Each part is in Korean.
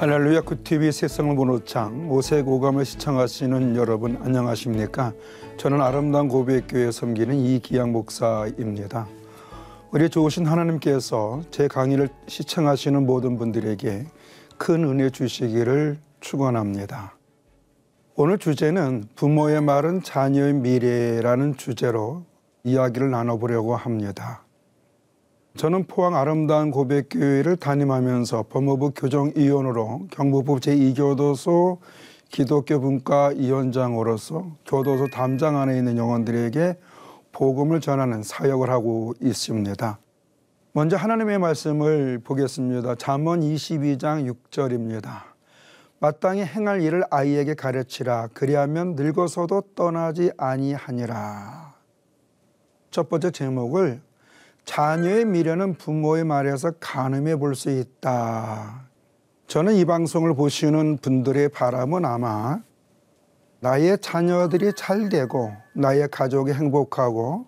할렐루야. 굿TV 세상을 보는 창 5세 고감을 시청하시는 여러분 안녕하십니까? 저는 아름다운 고백교회 섬기는 이기양 목사입니다. 우리 좋으신 하나님께서 제 강의를 시청하시는 모든 분들에게 큰 은혜 주시기를 축원합니다. 오늘 주제는 부모의 말은 자녀의 미래라는 주제로 이야기를 나눠보려고 합니다. 저는 포항 아름다운 고백교회를 담임하면서 법무부 교정위원으로 경북부 제2교도소 기독교 분과위원장으로서 교도소 담장 안에 있는 영혼들에게 복음을 전하는 사역을 하고 있습니다. 먼저 하나님의 말씀을 보겠습니다. 잠언 22장 6절입니다. 마땅히 행할 일을 아이에게 가르치라. 그리하면 늙어서도 떠나지 아니하니라. 첫 번째 제목을 자녀의 미래는 부모의 말에서 가늠해 볼 수 있다. 저는 이 방송을 보시는 분들의 바람은 아마 나의 자녀들이 잘 되고 나의 가족이 행복하고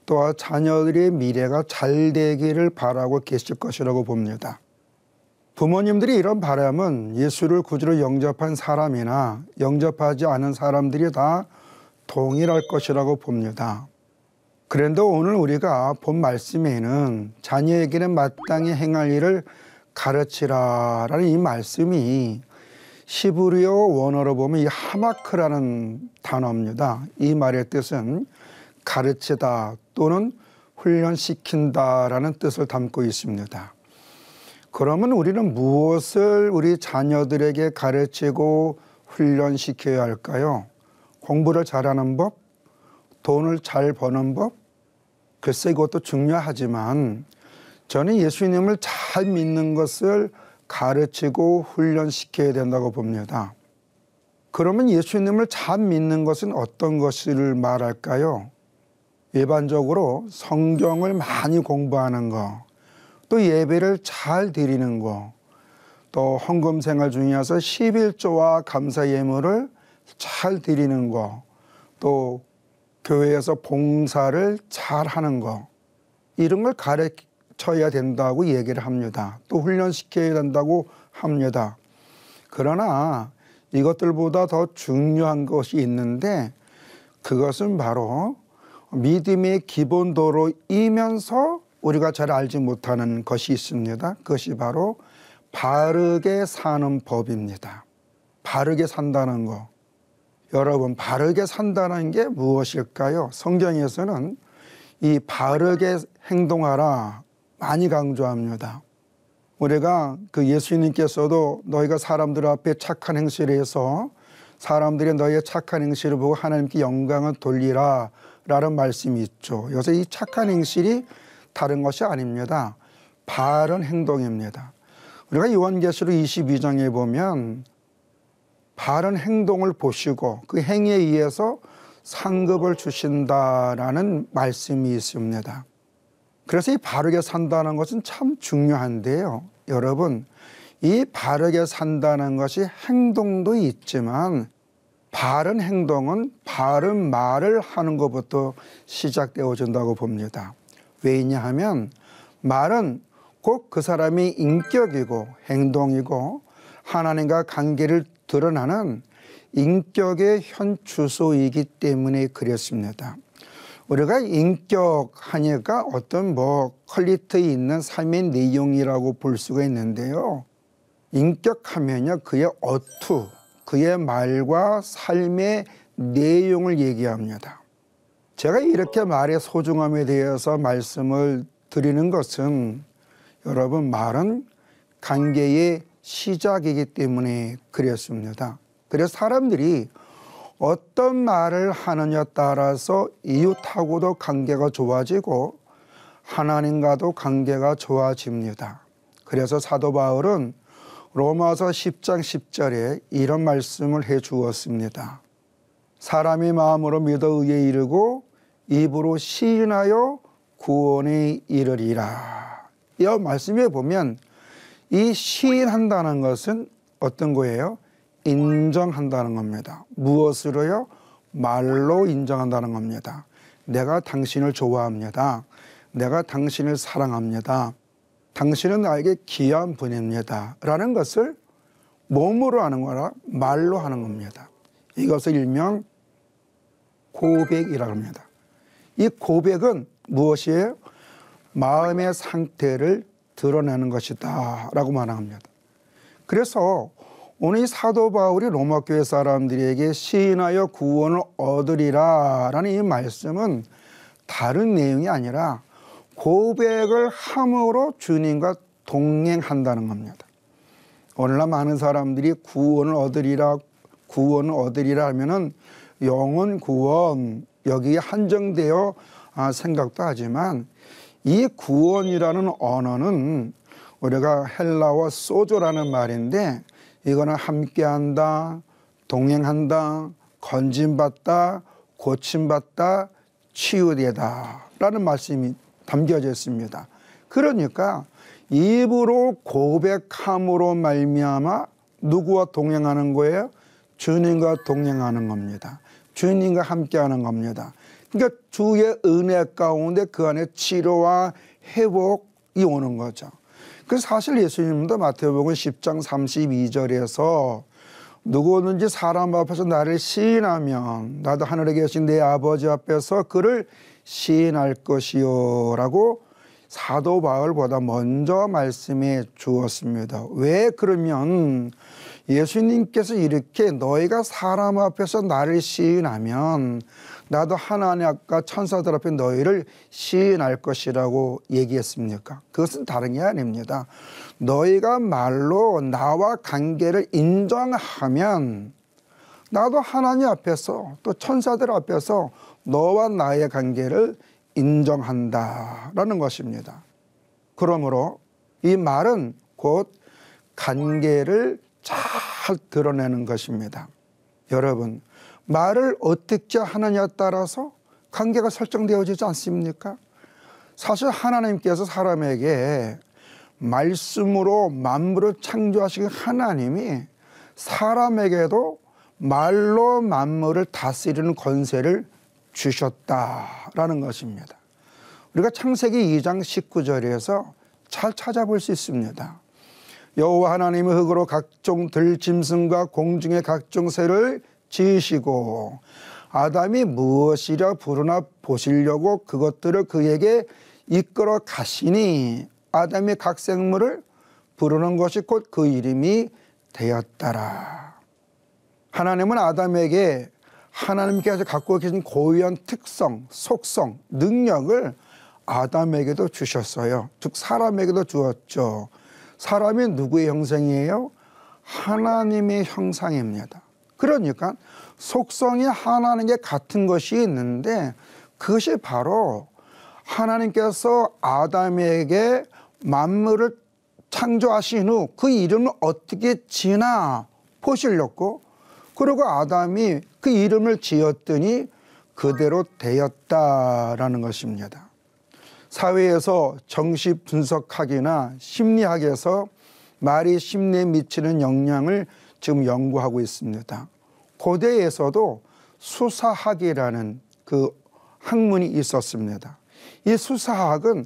또 자녀들의 미래가 잘 되기를 바라고 계실 것이라고 봅니다. 부모님들이 이런 바람은 예수를 구주로 영접한 사람이나 영접하지 않은 사람들이 다 동일할 것이라고 봅니다. 그런데 오늘 우리가 본 말씀에는 자녀에게는 마땅히 행할 일을 가르치라라는 이 말씀이 히브리어 원어로 보면 이 하마크라는 단어입니다. 이 말의 뜻은 가르치다 또는 훈련시킨다라는 뜻을 담고 있습니다. 그러면 우리는 무엇을 우리 자녀들에게 가르치고 훈련시켜야 할까요? 공부를 잘하는 법? 돈을 잘 버는 법? 글쎄 이것도 중요하지만 저는 예수님을 잘 믿는 것을 가르치고 훈련시켜야 된다고 봅니다. 그러면 예수님을 잘 믿는 것은 어떤 것을 말할까요? 일반적으로 성경을 많이 공부하는 거, 또 예배를 잘 드리는 거, 또 헌금 생활 중에서 11조와 감사 예물을 잘 드리는 거, 또 교회에서 봉사를 잘 하는 거, 이런 걸 가르쳐야 된다고 얘기를 합니다. 또 훈련시켜야 된다고 합니다. 그러나 이것들보다 더 중요한 것이 있는데 그것은 바로 믿음의 기본도로이면서 우리가 잘 알지 못하는 것이 있습니다. 그것이 바로 바르게 사는 법입니다. 바르게 산다는 거. 여러분, 바르게 산다는 게 무엇일까요? 성경에서는 이 바르게 행동하라 많이 강조합니다. 우리가 그 예수님께서도 너희가 사람들 앞에 착한 행실을 해서 사람들이 너희의 착한 행실을 보고 하나님께 영광을 돌리라 라는 말씀이 있죠. 여기서 이 착한 행실이 다른 것이 아닙니다. 바른 행동입니다. 우리가 요한계시록 22장에 보면 바른 행동을 보시고 그 행위에 의해서 상급을 주신다라는 말씀이 있습니다. 그래서 이 바르게 산다는 것은 참 중요한데요. 여러분, 이 바르게 산다는 것이 행동도 있지만 바른 행동은 바른 말을 하는 것부터 시작되어진다고 봅니다. 왜냐 하면 말은 꼭 그 사람의 인격이고 행동이고 하나님과 관계를 드러나는 인격의 현 주소이기 때문에 그렇습니다. 우리가 인격 하니까 어떤 퀄리티 있는 삶의 내용이라고 볼 수가 있는데요. 인격하면요, 그의 어투, 그의 말과 삶의 내용을 얘기합니다. 제가 이렇게 말의 소중함에 대해서 말씀을 드리는 것은 여러분, 말은 관계의 시작이기 때문에 그랬습니다. 그래서 사람들이 어떤 말을 하느냐에 따라서 이웃하고도 관계가 좋아지고 하나님과도 관계가 좋아집니다. 그래서 사도 바울은 로마서 10장 10절에 이런 말씀을 해 주었습니다. 사람이 마음으로 믿어 의에 이르고 입으로 시인하여 구원에 이르리라. 이 말씀에 보면 이 시인한다는 것은 어떤 거예요? 인정한다는 겁니다. 무엇으로요? 말로 인정한다는 겁니다. 내가 당신을 좋아합니다. 내가 당신을 사랑합니다. 당신은 나에게 귀한 분입니다. 라는 것을 몸으로 하는 거라 말로 하는 겁니다. 이것을 일명 고백이라고 합니다. 이 고백은 무엇이에요? 마음의 상태를 드러내는 것이다 라고 말합니다. 그래서 오늘 이 사도 바울이 로마교회 사람들에게 시인하여 구원을 얻으리라 라는 이 말씀은 다른 내용이 아니라 고백을 함으로 주님과 동행한다는 겁니다. 오늘날 많은 사람들이 구원을 얻으리라 하면은 영혼 구원 여기에 한정되어 생각도 하지만 이 구원이라는 언어는 우리가 헬라어 소조라는 말인데 이거는 함께한다, 동행한다, 건짐받다, 고침받다, 치유되다 라는 말씀이 담겨져 있습니다. 그러니까 입으로 고백함으로 말미암아 누구와 동행하는 거예요? 주님과 동행하는 겁니다. 주님과 함께하는 겁니다. 그러니까 주의 은혜 가운데 그 안에 치료와 회복이 오는 거죠. 그래서 사실 예수님도 마태복음 10장 32절에서 누구든지 사람 앞에서 나를 시인하면 나도 하늘에 계신 내 아버지 앞에서 그를 시인할 것이요 라고 사도 바울보다 먼저 말씀해 주었습니다. 왜 그러면 예수님께서 이렇게 너희가 사람 앞에서 나를 시인하면 나도 하나님 앞과 천사들 앞에 너희를 시인할 것이라고 얘기했습니까? 그것은 다른 게 아닙니다. 너희가 말로 나와 관계를 인정하면 나도 하나님 앞에서 또 천사들 앞에서 너와 나의 관계를 인정한다라는 것입니다. 그러므로 이 말은 곧 관계를 잘 드러내는 것입니다. 여러분, 말을 어떻게 하느냐에 따라서 관계가 설정되어지지 않습니까? 사실 하나님께서 사람에게 말씀으로 만물을 창조하신 하나님이 사람에게도 말로 만물을 다스리는 권세를 주셨다라는 것입니다. 우리가 창세기 2장 19절에서 잘 찾아볼 수 있습니다. 여호와 하나님이 흙으로 각종 들짐승과 공중의 각종 새를 지으시고 아담이 무엇이라 부르나 보시려고 그것들을 그에게 이끌어 가시니 아담이 각 생물을 부르는 것이 곧 그 이름이 되었더라. 하나님은 아담에게 하나님께서 갖고 계신 고유한 특성, 속성, 능력을 아담에게도 주셨어요. 즉 사람에게도 주었죠. 사람이 누구의 형상이에요? 하나님의 형상입니다. 그러니까 속성이 하나님께 같은 것이 있는데 그것이 바로 하나님께서 아담에게 만물을 창조하신 후 그 이름을 어떻게 지나 보시려고 그리고 아담이 그 이름을 지었더니 그대로 되었다라는 것입니다. 사회에서 정시 분석학이나 심리학에서 말이 심리에 미치는 영향을 지금 연구하고 있습니다. 고대에서도 수사학이라는 그 학문이 있었습니다. 이 수사학은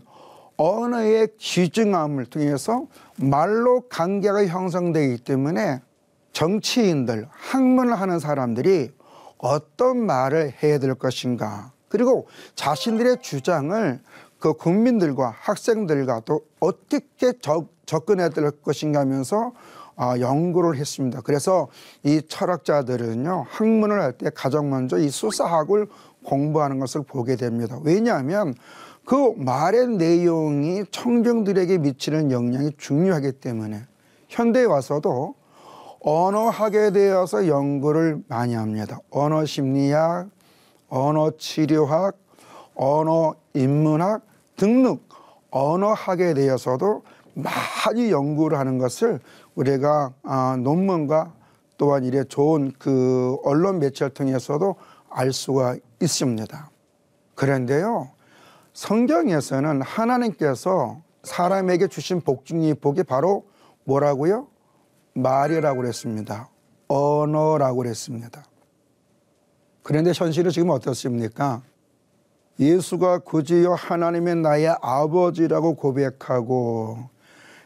언어의 귀중함을 통해서 말로 관계가 형성되기 때문에 정치인들, 학문을 하는 사람들이 어떤 말을 해야 될 것인가 그리고 자신들의 주장을 그 국민들과 학생들과 또 어떻게 접근해야 될 것인가 하면서 연구를 했습니다. 그래서 이 철학자들은요 학문을 할 때 가장 먼저 이 수사학을 공부하는 것을 보게 됩니다. 왜냐하면 그 말의 내용이 청중들에게 미치는 영향이 중요하기 때문에 현대에 와서도 언어학에 대해서 연구를 많이 합니다. 언어 심리학, 언어 치료학, 언어 인문학 등등 언어학에 대해서도 많이 연구를 하는 것을 우리가 논문과 또한 이래 좋은 그 언론 매체를 통해서도 알 수가 있습니다. 그런데요, 성경에서는 하나님께서 사람에게 주신 복이 바로 뭐라고요? 말이라고 그랬습니다. 언어라고 그랬습니다. 그런데 현실은 지금 어떻습니까? 예수가 굳이요 하나님의 나의 아버지라고 고백하고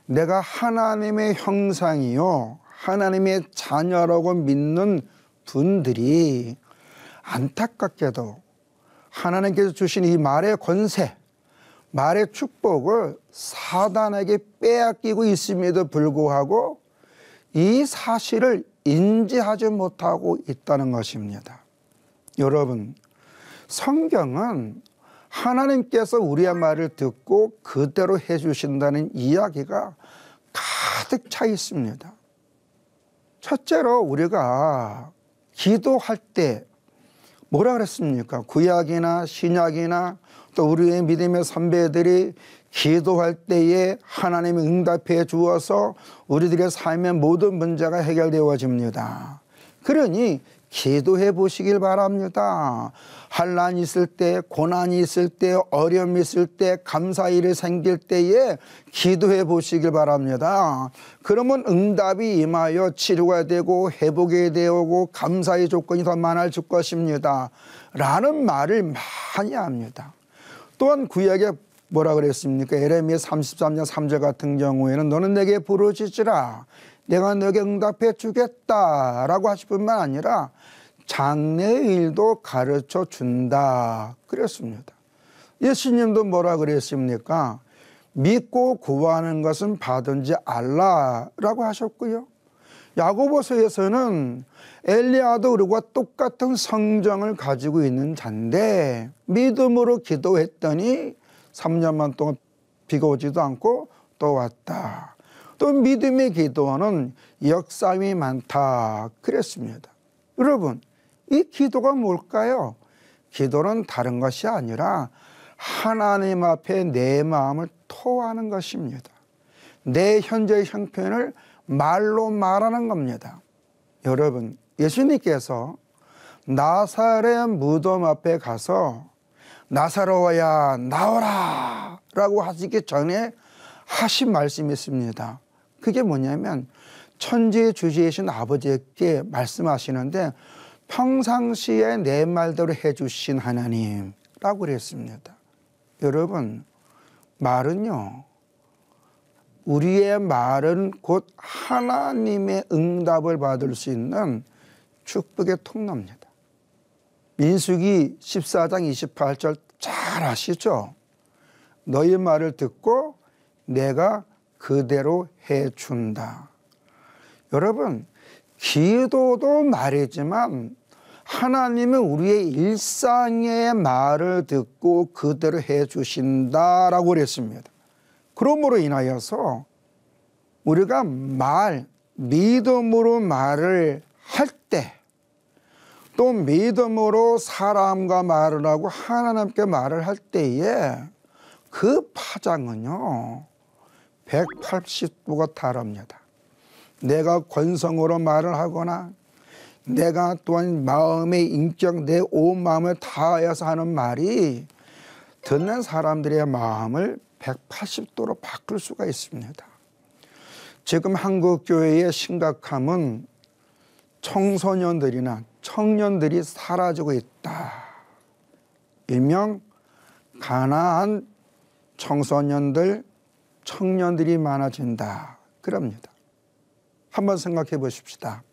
내가 하나님의 형상이요 하나님의 자녀라고 믿는 분들이 안타깝게도 하나님께서 주신 이 말의 권세, 말의 축복을 사단에게 빼앗기고 있음에도 불구하고 이 사실을 인지하지 못하고 있다는 것입니다. 여러분, 성경은 하나님께서 우리의 말을 듣고 그대로 해주신다는 이야기가 가득 차 있습니다. 첫째로 우리가 기도할 때 뭐라 그랬습니까? 구약이나 신약이나 또 우리의 믿음의 선배들이 기도할 때에 하나님이 응답해 주어서 우리들의 삶의 모든 문제가 해결되어집니다. 그러니 기도해 보시길 바랍니다. 환난이 있을 때, 고난이 있을 때, 어려움이 있을 때, 감사의 일이 생길 때에 기도해 보시길 바랍니다. 그러면 응답이 임하여 치료가 되고 회복이 되고 감사의 조건이 더 많아질 것입니다. 라는 말을 많이 합니다. 또한 구약에 뭐라 그랬습니까? 에레미야 33장 3절 같은 경우에는 너는 내게 부르짖으라 내가 너에게 응답해 주겠다라고 하실 뿐만 아니라 장래의 일도 가르쳐 준다 그랬습니다. 예수님도 뭐라 그랬습니까? 믿고 구하는 것은 받은지 알라라고 하셨고요. 야고보서에서는 엘리야도 우리와 똑같은 성정을 가지고 있는 자인데 믿음으로 기도했더니 3년만 동안 비가 오지도 않고 또 왔다. 또 믿음의 기도는 역사함이 많다 그랬습니다. 여러분, 이 기도가 뭘까요? 기도는 다른 것이 아니라 하나님 앞에 내 마음을 토하는 것입니다. 내 현재의 형편을 말로 말하는 겁니다. 여러분, 예수님께서 나사렛 무덤 앞에 가서 나사로야 나오라 라고 하시기 전에 하신 말씀이 있습니다. 그게 뭐냐면 천지의 주제이신 아버지께 말씀하시는데 평상시에 내 말대로 해주신 하나님라고 그랬습니다. 여러분, 말은요, 우리의 말은 곧 하나님의 응답을 받을 수 있는 축복의 통로입니다. 민수기 14장 28절 잘 아시죠? 너희 말을 듣고 내가 그대로 해준다. 여러분, 기도도 말이지만 하나님은 우리의 일상의 말을 듣고 그대로 해주신다라고 그랬습니다. 그러므로 인하여서 우리가 믿음으로 말을 할 때, 또 믿음으로 사람과 말을 하고 하나님께 말을 할 때에 그 파장은요 180도가 다릅니다. 내가 권성으로 말을 하거나 내가 또한 마음의 인격 내 온 마음을 다하여서 하는 말이 듣는 사람들의 마음을 180도로 바꿀 수가 있습니다. 지금 한국교회의 심각함은 청소년들이나 청년들이 사라지고 있다. 일명 가난한 청소년들, 청년들이 많아진다. 그럽니다. 한번 생각해 보십시다.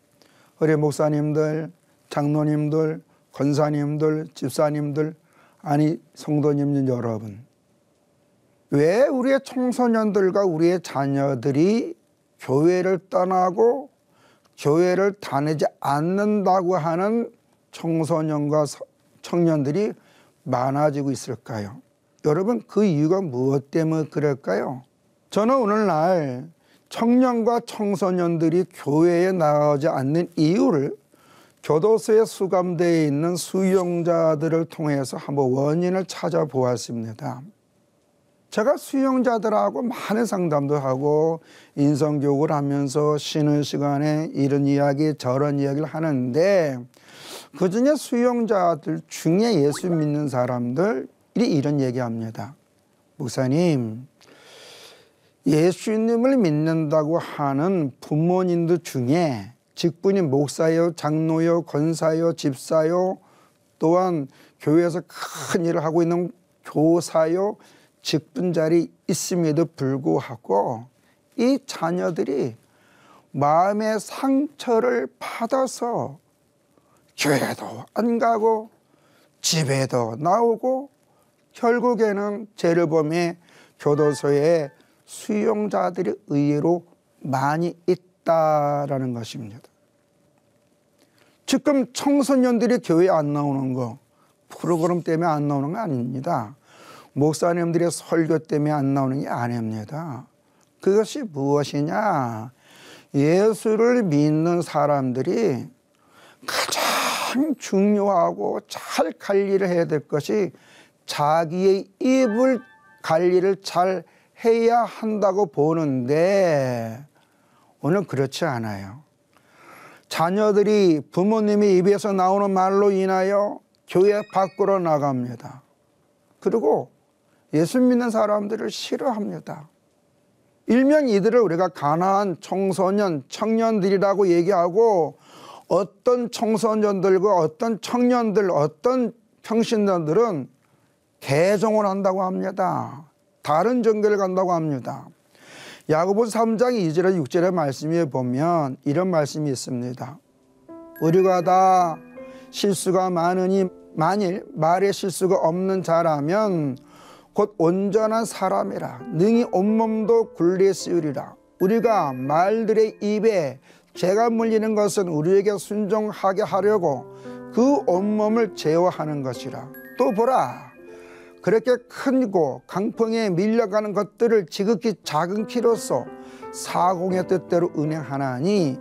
우리 목사님들, 장로님들, 권사님들, 집사님들, 아니 성도님 여러분, 왜 우리의 청소년들과 우리의 자녀들이 교회를 떠나고 교회를 다니지 않는다고 하는 청소년과 청년들이 많아지고 있을까요? 여러분, 그 이유가 무엇 때문에 그럴까요? 저는 오늘날 청년과 청소년들이 교회에 나가지 않는 이유를 교도소에 수감되어 있는 수용자들을 통해서 한번 원인을 찾아보았습니다. 제가 수용자들하고 많은 상담도 하고 인성교육을 하면서 쉬는 시간에 이런 이야기 저런 이야기를 하는데 그중에 수용자들 중에 예수 믿는 사람들이 이런 얘기합니다. 목사님, 예수님을 믿는다고 하는 부모님들 중에 직분이 목사요, 장로요, 권사요, 집사요, 또한 교회에서 큰 일을 하고 있는 교사요, 직분자리 있음에도 불구하고 이 자녀들이 마음의 상처를 받아서 교회도 안 가고 집에도 나오고 결국에는 제르봄의 교도소에 수용자들이 의외로 많이 있다라는 것입니다. 지금 청소년들이 교회에 안 나오는 거 프로그램 때문에 안 나오는 거 아닙니다. 목사님들의 설교 때문에 안 나오는 게 아닙니다. 그것이 무엇이냐? 예수를 믿는 사람들이 가장 중요하고 잘 관리를 해야 될 것이 자기의 입을 관리를 잘 해야 한다고 보는데 오늘 그렇지 않아요. 자녀들이 부모님의 입에서 나오는 말로 인하여 교회 밖으로 나갑니다. 그리고 예수 믿는 사람들을 싫어합니다. 일명 이들을 우리가 가난한 청소년, 청년들이라고 얘기하고 어떤 청소년들과 어떤 청년들, 어떤 평신도들은 개종을 한다고 합니다. 다른 종교를 간다고 합니다. 야고보서 3장 2절에 6절의 말씀에 보면 이런 말씀이 있습니다. 우리가 다 실수가 많으니 만일 말에 실수가 없는 자라면 곧 온전한 사람이라 능히 온몸도 굴리에 쓰으리라. 우리가 말들의 입에 죄가 물리는 것은 우리에게 순종하게 하려고 그 온몸을 제어하는 것이라. 또 보라, 그렇게 크고 강풍에 밀려가는 것들을 지극히 작은 키로서 사공의 뜻대로 운행하나니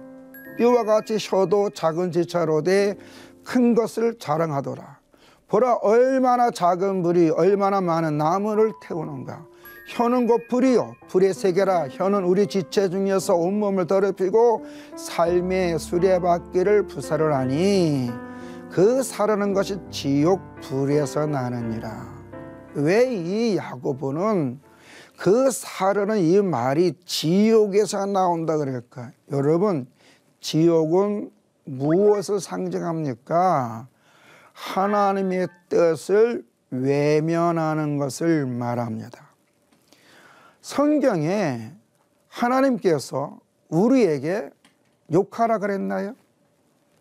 뼈와 같이 혀도 작은 지차로 돼 큰 것을 자랑하더라. 보라, 얼마나 작은 불이 얼마나 많은 나무를 태우는가. 혀는 곧 불이요 불의 세계라. 혀는 우리 지체 중에서 온몸을 더럽히고 삶의 수레바퀴를 부사를 하니 그 사르는 것이 지옥 불에서 나느니라. 왜 이 야고보는 그 사르는 이 말이 지옥에서 나온다 그럴까? 여러분, 지옥은 무엇을 상징합니까? 하나님의 뜻을 외면하는 것을 말합니다. 성경에 하나님께서 우리에게 욕하라 그랬나요?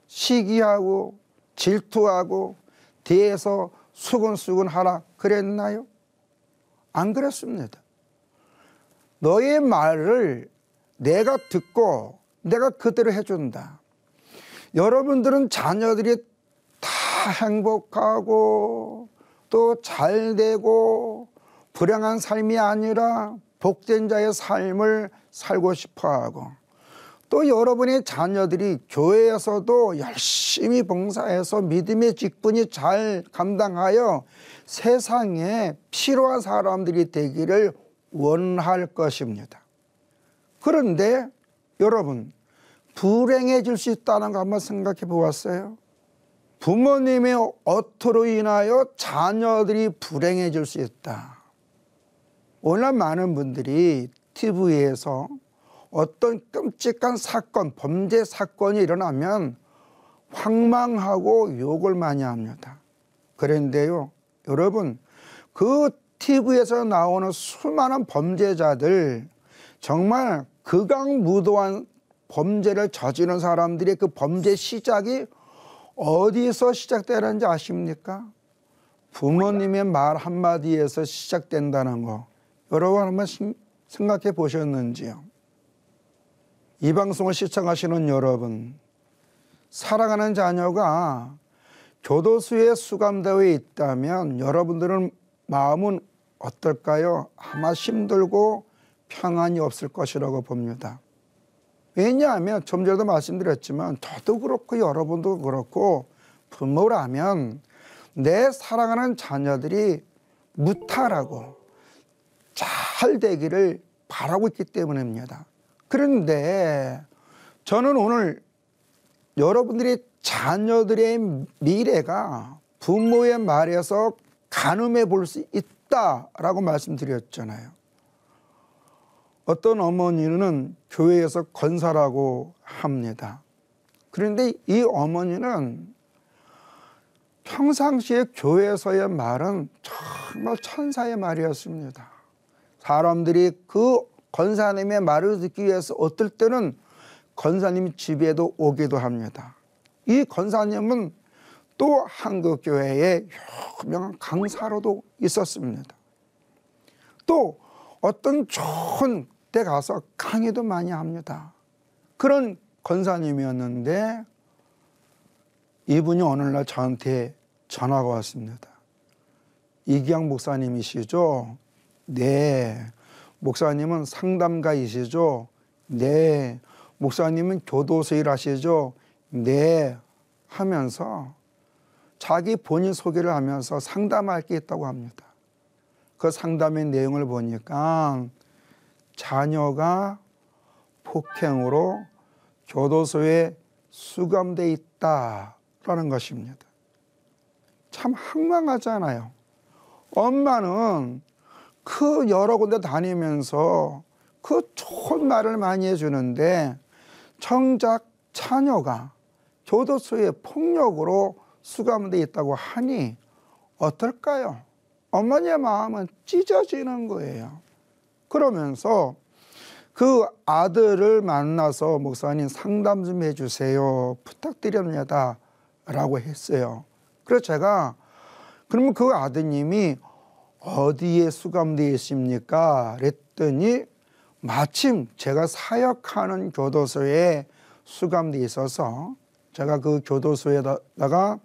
시기하고 질투하고 뒤에서 수근수근하라 그랬나요? 안 그랬습니다. 너의 말을 내가 듣고 내가 그대로 해준다. 여러분들은 자녀들이 다 행복하고 또 잘되고 불행한 삶이 아니라 복된 자의 삶을 살고 싶어하고 또 여러분의 자녀들이 교회에서도 열심히 봉사해서 믿음의 직분이 잘 감당하여 세상에 필요한 사람들이 되기를 원할 것입니다. 그런데 여러분, 불행해질 수 있다는 거 한번 생각해 보았어요? 부모님의 어투로 인하여 자녀들이 불행해질 수 있다. 오늘 많은 분들이 TV에서 어떤 끔찍한 사건, 범죄 사건이 일어나면 황망하고 욕을 많이 합니다. 그런데요, 여러분, 그 TV에서 나오는 수많은 범죄자들, 정말 극악무도한 범죄를 저지른 사람들의 그 범죄 시작이 어디서 시작되는지 아십니까? 부모님의 말 한마디에서 시작된다는 거 여러분 한번 생각해 보셨는지요? 이 방송을 시청하시는 여러분, 사랑하는 자녀가 교도소에 수감되어 있다면 여러분들은 마음은 어떨까요? 아마 힘들고 평안이 없을 것이라고 봅니다. 왜냐하면 좀 전에도 말씀드렸지만 저도 그렇고 여러분도 그렇고 부모라면 내 사랑하는 자녀들이 무탈하고 잘 되기를 바라고 있기 때문입니다. 그런데 저는 오늘 여러분들의 자녀들의 미래가 부모의 말에서 가늠해 볼 수 있다라고 말씀드렸잖아요. 어떤 어머니는 교회에서 권사라고 합니다. 그런데 이 어머니는 평상시에 교회에서의 말은 정말 천사의 말이었습니다. 사람들이 그 권사님의 말을 듣기 위해서 어떨 때는 권사님 집에도 오기도 합니다. 이 권사님은 또 한국교회의 유명한 강사로도 있었습니다. 또 어떤 좋은 데 가서 강의도 많이 합니다. 그런 권사님이었는데 이분이 오늘날 저한테 전화가 왔습니다. 이기양 목사님이시죠? 네. 목사님은 상담가이시죠? 네. 목사님은 교도소 일하시죠? 네. 하면서 자기 본인 소개를 하면서 상담할 게 있다고 합니다. 그 상담의 내용을 보니까 자녀가 폭행으로 교도소에 수감돼 있다라는 것입니다. 참 황망하잖아요. 엄마는 그 여러 군데 다니면서 그 좋은 말을 많이 해주는데 정작 자녀가 교도소에 폭력으로 수감돼 있다고 하니 어떨까요? 어머니의 마음은 찢어지는 거예요. 그러면서 그 아들을 만나서 목사님 상담 좀 해주세요. 부탁드립니다. 라고 했어요. 그래서 제가 그러면 그 아드님이 어디에 수감되어 있습니까? 그랬더니 마침 제가 사역하는 교도소에 수감되어 있어서 제가 그 교도소에다가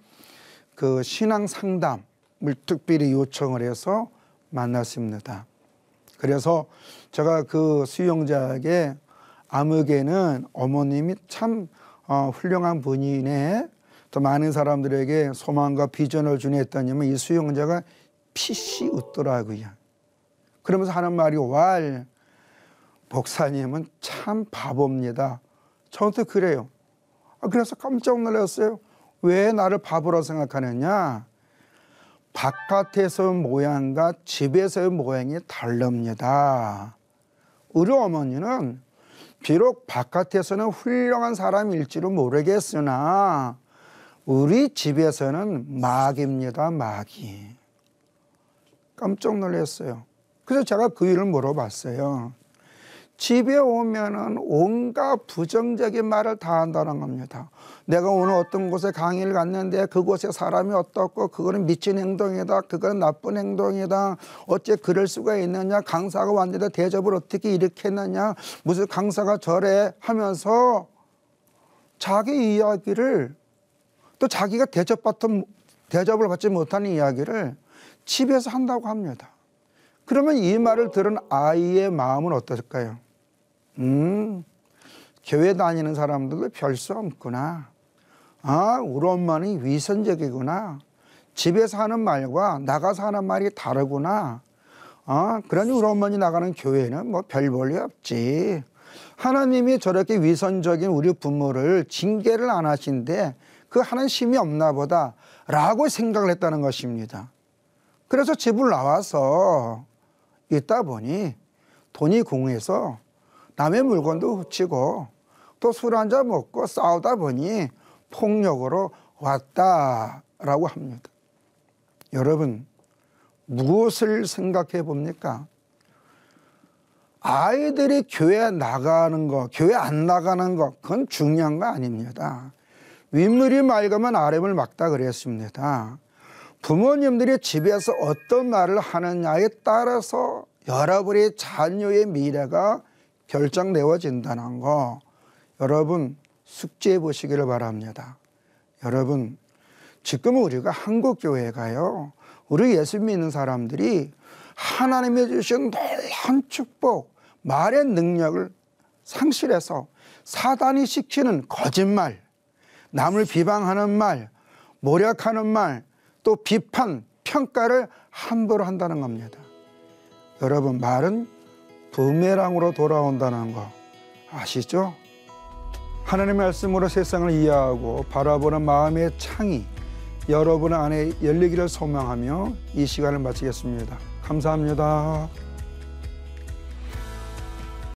그 신앙 상담을 특별히 요청을 해서 만났습니다. 그래서 제가 그 수용자에게 아무개는 어머님이 참 훌륭한 분이네. 또 많은 사람들에게 소망과 비전을 주네 했더니만 이 수용자가 피시 웃더라고요. 그러면서 하는 말이 왈 목사님은 참 바보입니다. 저한테 그래요. 그래서 깜짝 놀랐어요. 왜 나를 바보로 생각하느냐? 바깥에서 모양과 집에서의 모양이 다릅니다. 우리 어머니는 비록 바깥에서는 훌륭한 사람일지도 모르겠으나 우리 집에서는 마귀입니다. 마귀. 깜짝 놀랐어요. 그래서 제가 그 일을 물어봤어요. 집에 오면은 온갖 부정적인 말을 다 한다는 겁니다. 내가 오늘 어떤 곳에 강의를 갔는데 그곳에 사람이 어떻고 그거는 미친 행동이다. 그거는 나쁜 행동이다. 어째 그럴 수가 있느냐. 강사가 왔는데 대접을 어떻게 이렇게 했느냐. 무슨 강사가 저래 하면서 자기 이야기를 또 자기가 대접을 받지 못하는 이야기를 집에서 한다고 합니다. 그러면 이 말을 들은 아이의 마음은 어떨까요? 교회 다니는 사람들도 별 수 없구나. 우리 엄마는 위선적이구나. 집에서 하는 말과 나가서 하는 말이 다르구나. 그러니 우리 어머니 나가는 교회는 뭐 별 볼일 없지. 하나님이 저렇게 위선적인 우리 부모를 징계를 안 하신데 그 하는 힘이 없나 보다 라고 생각을 했다는 것입니다. 그래서 집을 나와서 있다 보니 돈이 궁해서 남의 물건도 훔치고 또 술 한잔 먹고 싸우다 보니 폭력으로 왔다라고 합니다. 여러분 무엇을 생각해 봅니까? 아이들이 교회 나가는 거, 교회 안 나가는 거 그건 중요한 거 아닙니다. 윗물이 맑으면 아랫물 막다 그랬습니다. 부모님들이 집에서 어떤 말을 하느냐에 따라서 여러분의 자녀의 미래가 결정되어진다는 거 여러분 숙지해 보시기를 바랍니다. 여러분 지금 우리가 한국교회가요. 우리 예수 믿는 사람들이 하나님이 주신 놀라운 축복, 말의 능력을 상실해서 사단이 시키는 거짓말, 남을 비방하는 말, 모략하는 말, 또 비판, 평가를 함부로 한다는 겁니다. 여러분 말은 부메랑으로 돌아온다는 거 아시죠? 하나님의 말씀으로 세상을 이해하고 바라보는 마음의 창이 여러분 안에 열리기를 소망하며 이 시간을 마치겠습니다. 감사합니다.